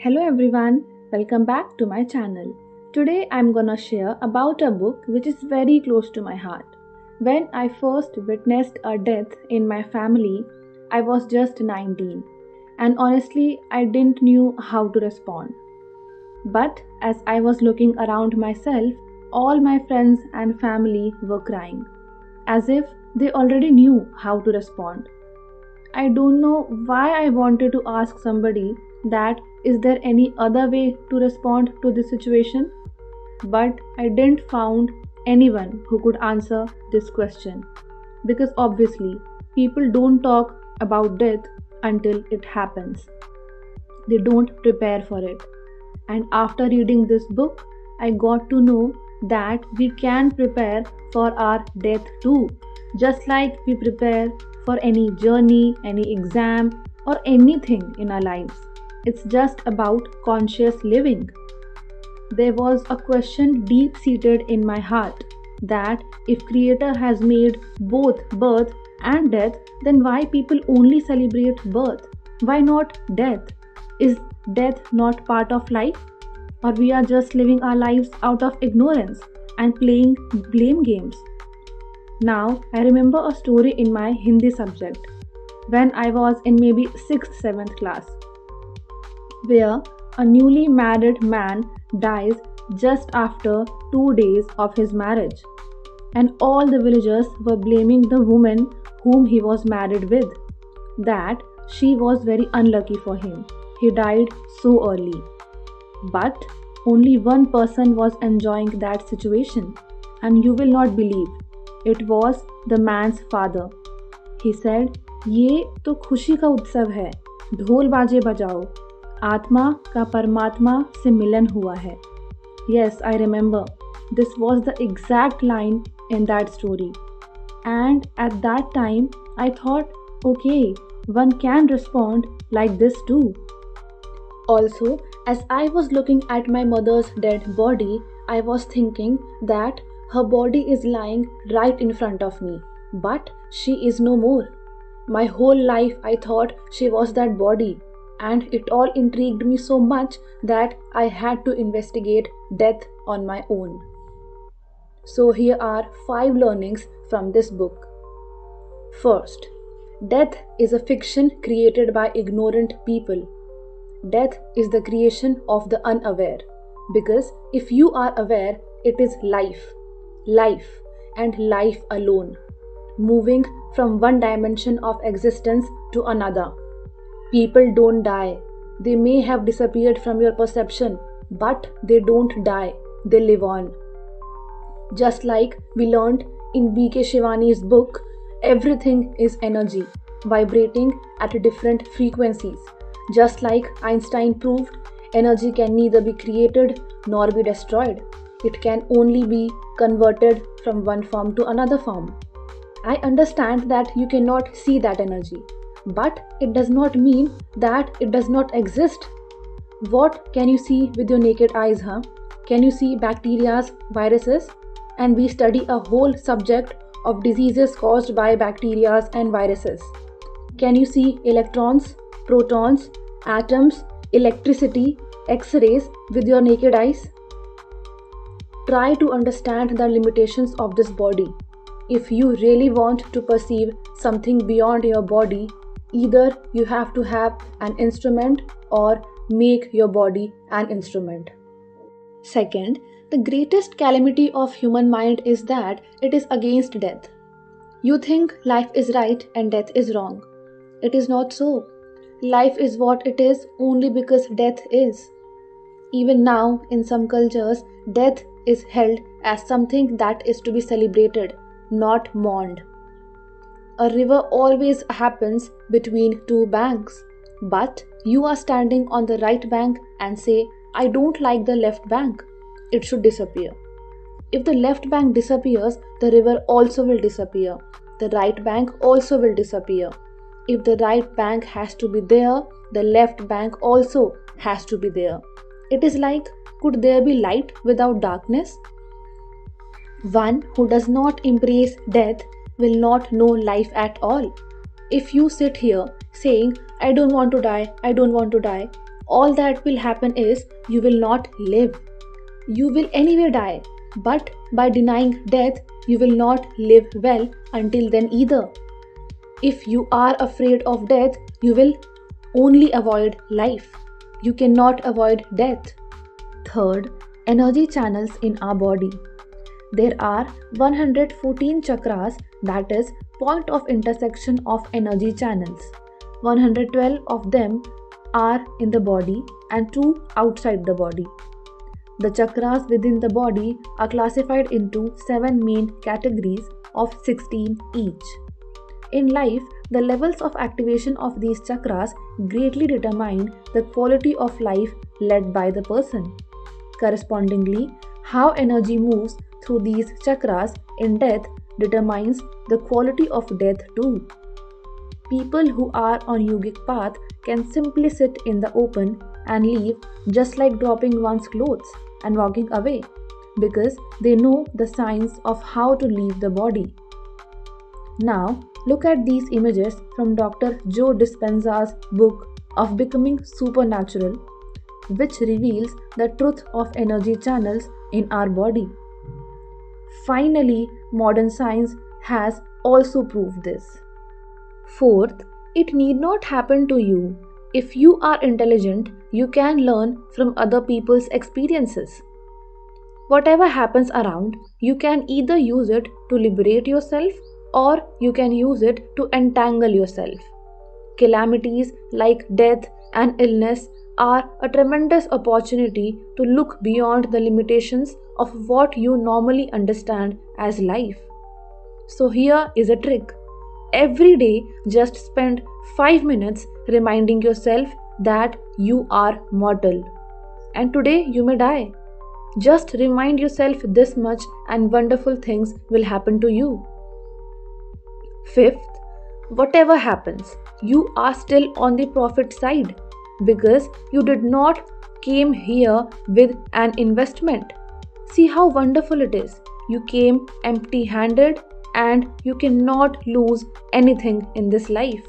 Hello everyone, welcome back to my channel. Today I'm gonna share about a book which is very close to my heart. When I first witnessed a death in my family, I was just 19 and honestly I didn't knew how to respond. But as I was looking around myself, all my friends and family were crying as if they already knew how to respond. I don't know why I wanted to ask somebody that is there any other way to respond to this situation? But I didn't found anyone who could answer this question. Because obviously people don't talk about death until it happens. They don't prepare for it. And after reading this book, I got to know that we can prepare for our death too, just like we prepare for any journey, any exam, or anything in our lives. It's just about conscious living. There was a question deep seated in my heart that if creator has made both birth and death, then why people only celebrate birth? Why not death? Is death not part of life? Or we are just living our lives out of ignorance and playing blame games? Now, I remember a story in my Hindi subject when I was in maybe 6th 7th class, where a newly married man dies just after 2 days of his marriage, and all the villagers were blaming the woman whom he was married with, that she was very unlucky for him. He died so early. But only one person was enjoying that situation, and you will not believe, it was the man's father. He said, ये तो खुशी का उत्सव है, ढोल बाजे बजाओ, आत्मा का परमात्मा से मिलन हुआ है. Yes, I remember. This was the exact line in that story. And at that time, I thought, okay, one can respond like this too. Also, as I was looking at my mother's dead body, I was thinking that her body is lying right in front of me, but she is no more. My whole life I thought she was that body, and it all intrigued me so much that I had to investigate death on my own. So here are 5 learnings from this book. First, death is a fiction created by ignorant people. Death is the creation of the unaware, because if you are aware, it is life, and life alone, moving from one dimension of existence to another. People don't die. They may have disappeared from your perception, but they don't die. They live on. Just like we learned in B.K. Shivani's book, everything is energy, vibrating at different frequencies. Just like Einstein proved, energy can neither be created nor be destroyed. It can only be converted from one form to another form. I understand that you cannot see that energy, but it does not mean that it does not exist. What can you see with your naked eyes, huh? Can you see bacteria, viruses? And we study a whole subject of diseases caused by bacteria and viruses. Can you see electrons, protons, atoms, electricity, X-rays with your naked eyes? Try to understand the limitations of this body. If you really want to perceive something beyond your body, either you have to have an instrument or make your body an instrument. Second, the greatest calamity of human mind is that it is against death. You think life is right and death is wrong. It is not so. Life is what it is only because death is. Even now, in some cultures, death is held as something that is to be celebrated, not mourned. A river always happens between 2 banks, but you are standing on the right bank and say, I don't like the left bank. It should disappear. If the left bank disappears, the river also will disappear. The right bank also will disappear. If the right bank has to be there, the left bank also has to be there. It is like, could there be light without darkness? One who does not embrace death will not know life at all. If you sit here saying, I don't want to die, All that will happen is you will not live. You will anyway die, but by denying death, you will not live well until then either. If you are afraid of death, you will only avoid life. You cannot avoid death. Third, energy channels in our body. There are 114 chakras, that is, point of intersection of energy channels. 112 of them are in the body and 2 outside the body. The chakras within the body are classified into 7 main categories of 16 each. In life, the levels of activation of these chakras greatly determine the quality of life led by the person. Correspondingly, how energy moves through these chakras in death determines the quality of death too. People who are on yogic path can simply sit in the open and leave, just like dropping one's clothes and walking away, because they know the signs of how to leave the body. Now, look at these images from Dr. Joe Dispenza's book of Becoming Supernatural, which reveals the truth of energy channels in our body. Finally, modern science has also proved this. Fourth, it need not happen to you. If you are intelligent, you can learn from other people's experiences. Whatever happens around, you can either use it to liberate yourself or you can use it to entangle yourself. Calamities like death and illness are a tremendous opportunity to look beyond the limitations of what you normally understand as life. So, here is a trick. Every day, just spend 5 minutes reminding yourself that you are mortal. And today, you may die. Just remind yourself this much, and wonderful things will happen to you. Fifth, whatever happens, you are still on the profit side because you did not came here with an investment. See how wonderful it is. You came empty-handed and you cannot lose anything in this life.